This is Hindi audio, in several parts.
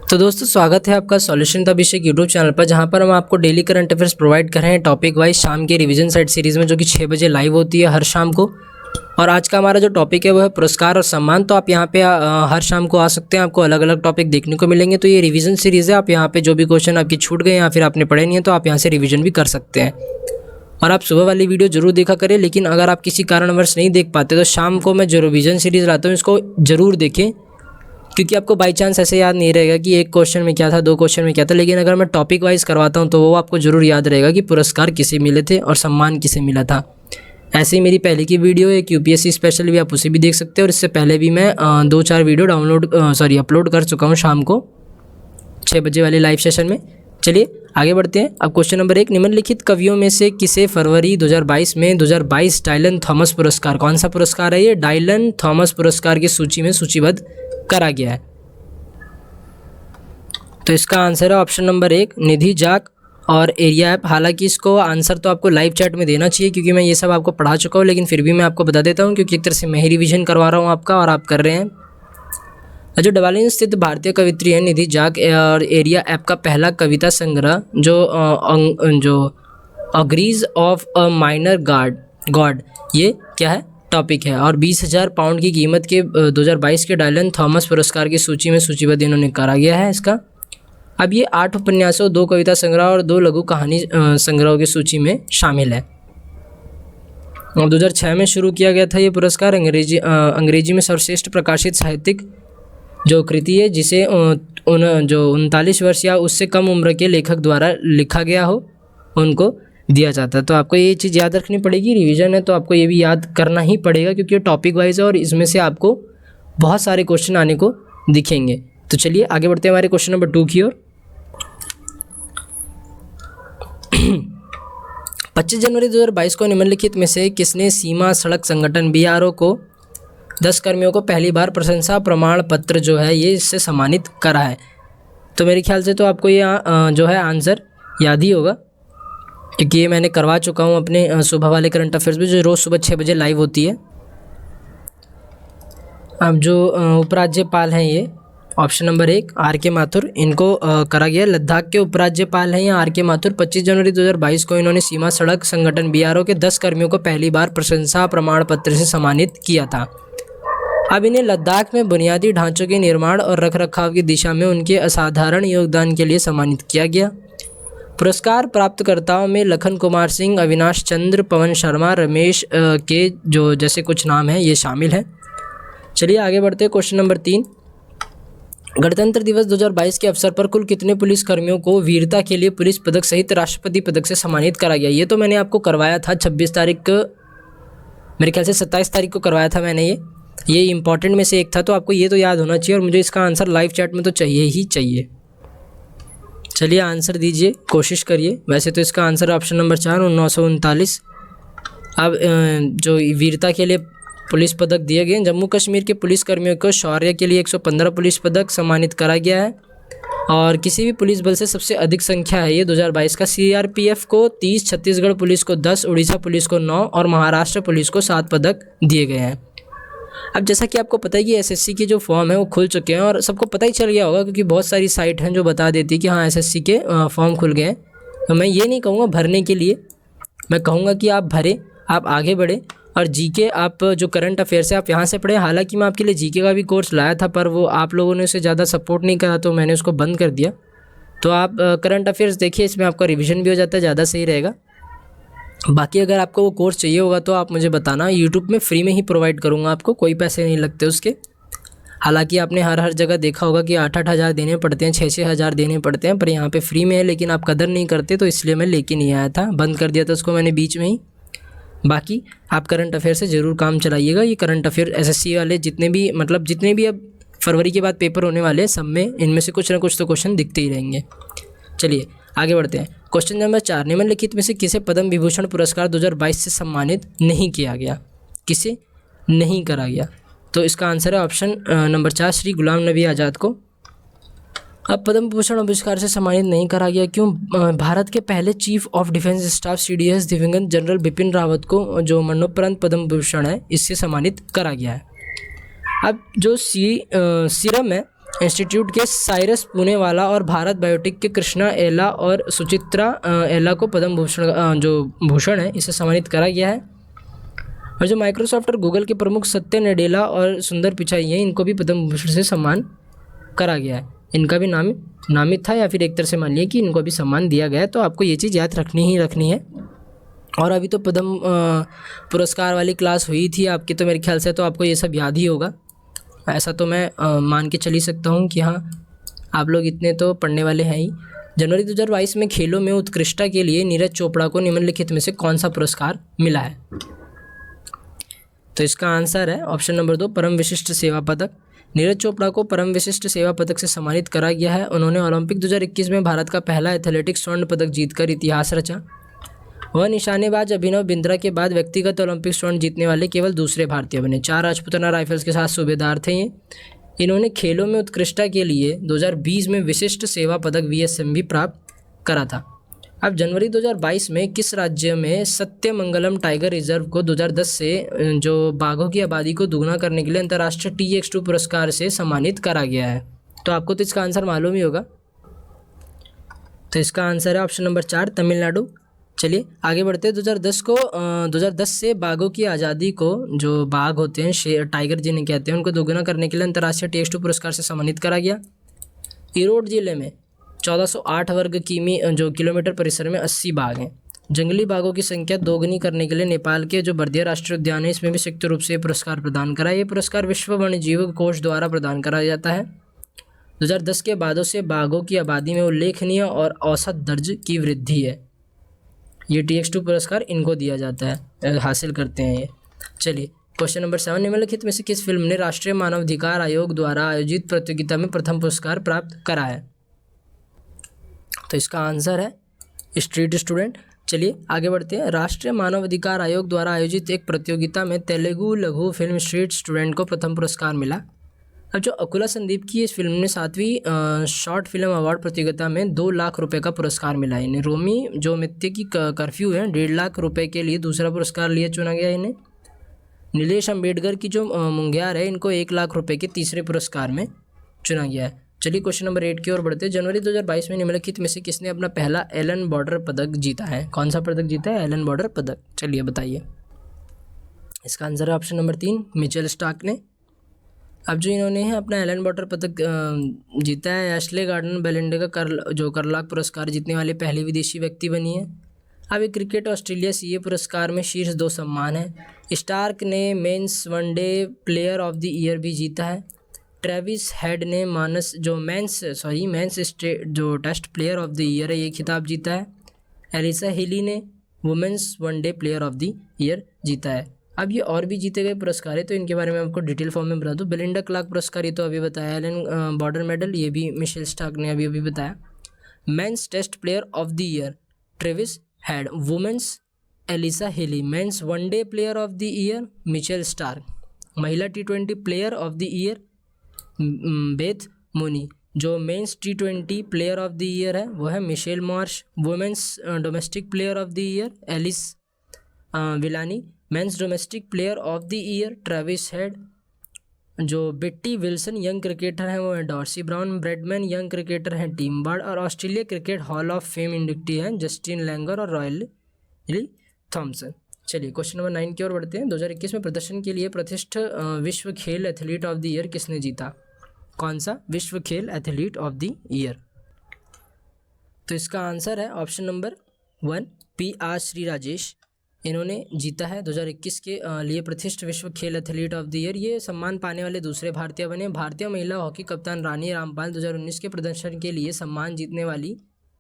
तो दोस्तों स्वागत है आपका solution the Abhishek YouTube channel पर, जहां पर हम आपको डेली करंट अफेयर्स प्रोवाइड कर रहे हैं टॉपिक वाइज शाम के रिवीजन सेट सीरीज़ में, जो कि 6 बजे लाइव होती है हर शाम को। और आज का हमारा जो टॉपिक है वो है पुरस्कार और सम्मान। तो आप यहाँ पे हर शाम को आ सकते हैं, आपको अलग अलग टॉपिक देखने को मिलेंगे। तो ये रिवीजन सीरीज़ है, आप यहाँ पे जो भी क्वेश्चन आपकी छूट गए या फिर आपने पढ़े नहीं है तो आप यहाँ से रिविजन भी कर सकते हैं। और आप सुबह वाली वीडियो जरूर देखा करें, लेकिन अगर आप किसी कारणवश नहीं देख पाते तो शाम को मैं जो रिवीजन सीरीज़ लाता हूँ इसको ज़रूर देखें, क्योंकि आपको बाई चांस ऐसे याद नहीं रहेगा कि एक क्वेश्चन में क्या था, दो क्वेश्चन में क्या था। लेकिन अगर मैं टॉपिक वाइज करवाता हूँ तो वो आपको ज़रूर याद रहेगा कि पुरस्कार किसे मिले थे और सम्मान किसे मिला था। ऐसे ही मेरी पहले की वीडियो एक यूपीएससी स्पेशल भी, आप उसे भी देख सकते हैं। और इससे पहले भी मैं 2-4 वीडियो अपलोड कर चुका हूँ शाम को 6 बजे वाले लाइव सेशन में। चलिए आगे बढ़ते हैं। अब क्वेश्चन नंबर 1, निम्नलिखित कवियों में से किसे फरवरी 2022 में 2022 डायलन थॉमस पुरस्कार, कौन सा पुरस्कार है ये, डायलन थॉमस पुरस्कार की सूची में सूचीबद्ध करा गया है? तो इसका आंसर है ऑप्शन नंबर 1, निधि जाक और एरिया ऐप। हालांकि इसको आंसर तो आपको लाइव चैट में देना चाहिए, क्योंकि मैं ये सब आपको पढ़ा चुका हूँ, लेकिन फिर भी मैं आपको बता देता हूँ, क्योंकि एक तरह से मैं ही रिविजन करवा रहा हूँ आपका और आप कर रहे हैं। जो डबालिन स्थित भारतीय कवित्री है निधि जाक और एरिया ऐप का पहला कविता संग्रह जो agrees of a minor God, ये क्या है, टॉपिक है। और 20,000 पाउंड की कीमत के 2022 के डायलन थॉमस पुरस्कार की सूची में सूचीबद्ध इन्होंने करा गया है इसका। अब ये 8 उपन्यासों, 2 कविता संग्रह और 2 लघु कहानी संग्रहों की सूची में शामिल है। 2006 में शुरू किया गया था ये पुरस्कार। अंग्रेजी में सर्वश्रेष्ठ प्रकाशित साहित्यिक जो कृति है जिसे 39 वर्ष या उससे कम उम्र के लेखक द्वारा लिखा गया हो उनको दिया जाता है। तो आपको ये चीज़ याद रखनी पड़ेगी, रिवीजन है तो आपको ये भी याद करना ही पड़ेगा, क्योंकि ये टॉपिक वाइज है और इसमें से आपको बहुत सारे क्वेश्चन आने को दिखेंगे। तो चलिए आगे बढ़ते हैं हमारे क्वेश्चन नंबर 2 की ओर। 25 जनवरी 2022 को निम्नलिखित में से किसने सीमा सड़क संगठन BRO को 10 कर्मियों को पहली बार प्रशंसा प्रमाण पत्र जो है ये इससे सम्मानित करा है? तो मेरे ख्याल से तो आपको ये जो है आंसर याद ही होगा, क्योंकि ये मैंने करवा चुका हूँ अपने सुबह वाले करंट अफेयर्स में, जो रोज़ सुबह 6 बजे लाइव होती है। अब जो उपराज्यपाल हैं ये ऑप्शन नंबर 1 RK माथुर, इनको करा गया। लद्दाख के उपराज्यपाल हैं ये RK माथुर। 25 जनवरी 2022 को इन्होंने सीमा सड़क संगठन BRO के 10 कर्मियों को पहली बार प्रशंसा प्रमाण पत्र से सम्मानित किया था। अब इन्हें लद्दाख में बुनियादी ढांचों के निर्माण और रखरखाव की दिशा में उनके असाधारण योगदान के लिए सम्मानित किया गया। पुरस्कार प्राप्तकर्ताओं में लखन कुमार सिंह, अविनाश चंद्र, पवन शर्मा, रमेश के जो जैसे कुछ नाम हैं ये शामिल हैं। चलिए आगे बढ़ते हैं। क्वेश्चन नंबर 3, गणतंत्र दिवस 2022 के अवसर पर कुल कितने पुलिस कर्मियों को वीरता के लिए पुलिस पदक सहित राष्ट्रपति पदक से सम्मानित करा गया? ये तो मैंने आपको करवाया था 26 तारीख को, मेरे ख्याल से 27 तारीख को करवाया था मैंने। ये इंपॉर्टेंट में से एक था, तो आपको ये तो याद होना चाहिए और मुझे इसका आंसर लाइव चैट में तो चाहिए ही चाहिए। चलिए आंसर दीजिए, कोशिश करिए। वैसे तो इसका आंसर ऑप्शन नंबर 4 1939। अब जो वीरता के लिए पुलिस पदक दिए गए, जम्मू कश्मीर के पुलिस कर्मियों को शौर्य के लिए 115 पुलिस पदक सम्मानित करा गया है। और किसी भी पुलिस बल से सबसे अधिक संख्या है ये 2022 का। CRPF को 30, छत्तीसगढ़ पुलिस को 10, उड़ीसा पुलिस को 9 और महाराष्ट्र पुलिस को 7 पदक दिए गए हैं। अब जैसा कि आपको पता है कि SSC के जो फॉर्म है वो खुल चुके हैं और सबको पता ही चल गया होगा, क्योंकि बहुत सारी साइट हैं जो बता देती है कि हाँ SSC के फॉर्म खुल गए हैं। तो मैं ये नहीं कहूँगा भरने के लिए, मैं कहूँगा कि आप भरें, आप आगे बढ़ें। और GK आप जो करंट अफेयर्स है आप यहाँ से पढ़ें। हालांकि मैं आपके लिए GK का भी कोर्स लाया था, पर वो आप लोगों ने उसे ज़्यादा सपोर्ट नहीं करा तो मैंने उसको बंद कर दिया। तो आप करंट अफेयर्स देखिए, इसमें आपका रिविजन भी हो जाता है, ज़्यादा सही रहेगा। बाकी अगर आपको वो कोर्स चाहिए होगा तो आप मुझे बताना, यूट्यूब में फ्री में ही प्रोवाइड करूँगा आपको, कोई पैसे नहीं लगते उसके। हालांकि आपने हर जगह देखा होगा कि 8-8 हज़ार देने पड़ते हैं, 6-6 हज़ार देने पड़ते हैं, पर यहाँ पे फ्री में है। लेकिन आप कदर नहीं करते, तो इसलिए मैं लेके नहीं आया था, बंद कर दिया था उसको मैंने बीच में ही। बाकी आप करंट अफेयर से ज़रूर काम चलाइएगा। ये करंट अफेयर SSC वाले जितने भी अब फरवरी के बाद पेपर होने वाले हैं, सब में इनमें से कुछ ना कुछ तो क्वेश्चन दिखते ही रहेंगे। चलिए आगे बढ़ते हैं। क्वेश्चन नंबर 4, निम्नलिखित में से किसे पद्म विभूषण पुरस्कार 2022 से सम्मानित नहीं किया गया? किसे नहीं करा गया? तो इसका आंसर है ऑप्शन नंबर 4 श्री गुलाम नबी आज़ाद को। अब पद्म विभूषण पुरस्कार से सम्मानित नहीं करा गया क्यों? भारत के पहले chief of defence staff CDS दिवंगत जनरल बिपिन रावत को जो मरणोपरांत पद्म विभूषण है इससे सम्मानित करा गया है। अब जो सीरम है इंस्टीट्यूट के साइरस पूनेवाला और भारत बायोटेक के कृष्णा एला और सुचित्रा एला को पद्म भूषण जो भूषण है इसे सम्मानित करा गया है। और जो माइक्रोसॉफ्ट और गूगल के प्रमुख सत्य नडेला और सुंदर पिचाई हैं, इनको भी पद्म भूषण से सम्मान करा गया है। इनका भी नामित था या फिर एक तरह से मान लिया कि इनको भी सम्मान दिया गया है। तो आपको ये चीज़ याद रखनी है। और अभी तो पद्म पुरस्कार वाली क्लास हुई थी आपकी, तो मेरे ख्याल से तो आपको ये सब याद ही होगा। ऐसा तो मैं मान के चल ही सकता हूँ कि हाँ, आप लोग इतने तो पढ़ने वाले हैं ही। जनवरी 2022 में खेलों में उत्कृष्टता के लिए नीरज चोपड़ा को निम्नलिखित में से कौन सा पुरस्कार मिला है? तो इसका आंसर है ऑप्शन नंबर 2, परम विशिष्ट सेवा पदक। नीरज चोपड़ा को परम विशिष्ट सेवा पदक से सम्मानित करा गया है। उन्होंने ओलंपिक 2021 में भारत का पहला एथलेटिक्स स्वर्ण पदक जीतकर इतिहास रचा। वह निशानेबाज अभिनव बिंद्रा के बाद व्यक्तिगत ओलंपिक स्वर्ण जीतने वाले केवल दूसरे भारतीय बने। 4 राजपूताना राइफल्स के साथ सूबेदार थे ये। इन्होंने खेलों में उत्कृष्टता के लिए 2020 में विशिष्ट सेवा पदक VSM भी प्राप्त करा था। अब जनवरी 2022 में किस राज्य में सत्यमंगलम टाइगर रिजर्व को 2010 से जो बाघों की आबादी को दोगुना करने के लिए अंतर्राष्ट्रीय TX2 पुरस्कार से सम्मानित करा गया है? तो आपको तो इसका आंसर मालूम ही होगा। तो इसका आंसर है ऑप्शन नंबर 4, तमिलनाडु। चलिए आगे बढ़ते हैं। 2010 से बाघों की आज़ादी को, जो बाघ होते हैं शेर टाइगर जिन्हें कहते हैं, उनको दोगुना करने के लिए अंतर्राष्ट्रीय TX2 पुरस्कार से सम्मानित करा गया। ईरोड जिले में 1408 वर्ग किलोमीटर परिसर में 80 बाघ हैं। जंगली बाघों की संख्या दोगुनी करने के लिए नेपाल के जो बर्दिया राष्ट्रीय उद्यान है, इसमें भी संयुक्त रूप से पुरस्कार प्रदान करा। ये पुरस्कार विश्व वन्यजीव कोष द्वारा प्रदान करा जाता है। 2010 के बादों से बाघों की आबादी में उल्लेखनीय और औसत दर्ज की वृद्धि है। ये TX2 पुरस्कार इनको दिया जाता है, हासिल करते हैं ये। चलिए क्वेश्चन नंबर 7, निम्नलिखित में से किस फिल्म ने राष्ट्रीय मानवाधिकार आयोग द्वारा आयोजित प्रतियोगिता में प्रथम पुरस्कार प्राप्त करा है? तो इसका आंसर है स्ट्रीट स्टूडेंट। चलिए आगे बढ़ते हैं। राष्ट्रीय मानवाधिकार आयोग द्वारा आयोजित एक प्रतियोगिता में तेलुगु लघु फिल्म स्ट्रीट स्टूडेंट को प्रथम पुरस्कार मिला। अब जो अकुला संदीप की इस फिल्म ने 7वीं शॉर्ट फिल्म अवार्ड प्रतियोगिता में 2 लाख रुपए का पुरस्कार मिला। इन्हें रोमी जो मित्य की कर्फ्यू है 1.5 लाख रुपए के लिए दूसरा पुरस्कार लिए चुना गया। इन्हें नीलेश अम्बेडकर की जो मुंगियार है, इनको 1 लाख रुपए के तीसरे पुरस्कार में चुना गया है। चलिए क्वेश्चन नंबर 8 की ओर बढ़ते हैं। जनवरी 2022 में निम्नलिखित में से किसने अपना पहला एलन बॉर्डर पदक जीता है? कौन सा पदक जीता है? एलन बॉर्डर पदक। चलिए बताइए। इसका आंसर है ऑप्शन नंबर 3, मिचेल स्टार्क ने। अब जो इन्होंने है अपना एलन बॉर्डर पदक जीता है, एशले गार्डन बेलिंडे का करलाक पुरस्कार जीतने वाली पहली विदेशी व्यक्ति बनी है। अब एक क्रिकेट ऑस्ट्रेलिया CA पुरस्कार में शीर्ष 2 सम्मान हैं। स्टार्क ने men's one day player of the year भी जीता है। ट्रेविस हेड ने men's test player of the year है ये खिताब जीता है। एलिसा हिली ने women's one day player of the year जीता है। अब ये और भी जीते गए पुरस्कार है, तो इनके बारे में आपको डिटेल फॉर्म में बता दूँ। बेलिंडा क्लार्क पुरस्कार ये तो अभी बताया। एलन बॉर्डर मेडल ये भी मिशेल स्टार्क ने अभी बताया। Men's test player of the year Travis Head, women's Alyssa Healy, men's one day player of the year Mitchell Starc, महिला T20 player of the year Beth Mooney, जो men's T20 player of the year है वो है Mitchell Marsh, women's domestic player of the year Ellyse Villani, men's domestic player of the year Travis Head, जो बेट्टी विल्सन यंग क्रिकेटर हैं वो है Darcie Brown, Bradman young cricketer हैं टीम बार्ड, और Australia cricket hall of fame inductee हैं जस्टिन लैंगर और रॉयल थॉमसन। चलिए क्वेश्चन नंबर 9 की ओर बढ़ते हैं। 2021 में प्रदर्शन के लिए प्रतिष्ठित विश्व खेल एथलीट ऑफ द ईयर किसने जीता? कौन सा विश्व खेल एथलीट ऑफ द ईयर? तो इसका आंसर है option number 1, PR Shri Rajesh. इन्होंने जीता है 2021 के लिए प्रतिष्ठित विश्व खेल एथलीट ऑफ द ईयर। ये सम्मान पाने वाले दूसरे भारतीय बने। भारतीय महिला हॉकी कप्तान रानी रामपाल 2019 के प्रदर्शन के लिए सम्मान जीतने वाली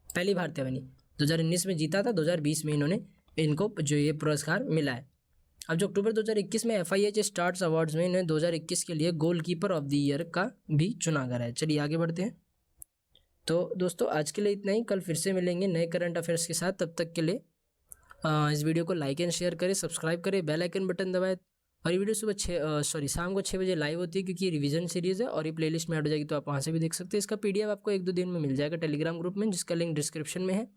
पहली भारतीय बनी। 2019 में जीता था, 2020 में इनको जो ये पुरस्कार मिला है। अब जो अक्टूबर 2021 में FIH स्टार्स अवार्ड्स में इन्हें 2021 के लिए गोलकीपर ऑफ द ईयर का भी चुना गया है। चलिए आगे बढ़ते हैं। तो दोस्तों आज के लिए इतना ही। कल फिर से मिलेंगे नए करंट अफेयर्स के साथ। तब तक के लिए इस वीडियो को लाइक एंड शेयर करें, सब्सक्राइब करें, बेल आइकन बटन दबाएं। और ये वीडियो शाम को 6 बजे लाइव होती है, क्योंकि ये रिवीजन सीरीज़ है और ये प्लेलिस्ट में ऐड हो जाएगी, तो आप वहाँ से भी देख सकते हैं। इसका PDF आपको 1-2 दिन में मिल जाएगा टेलीग्राम ग्रुप में, जिसका लिंक डिस्क्रिप्शन में है।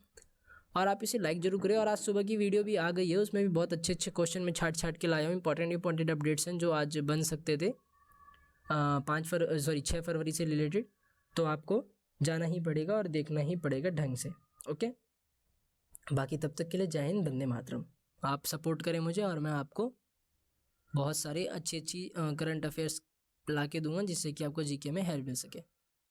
और आप इसे लाइक जरूर करें। और आज सुबह की वीडियो भी आ गई है, उसमें भी बहुत अच्छे क्वेश्चन में छाट के लाया हूँ। इंपॉर्टेंट अपडेट्स हैं जो आज बन सकते थे। 6 फरवरी से रिलेटेड, तो आपको जाना ही पड़ेगा और देखना ही पड़ेगा ढंग से। ओके, बाकी तब तक के लिए जय हिंद, वंदे मातरम। आप सपोर्ट करें मुझे और मैं आपको बहुत सारी अच्छी करंट अफेयर्स ला के दूंगा जिससे कि आपको जीके में हेल्प मिल सके।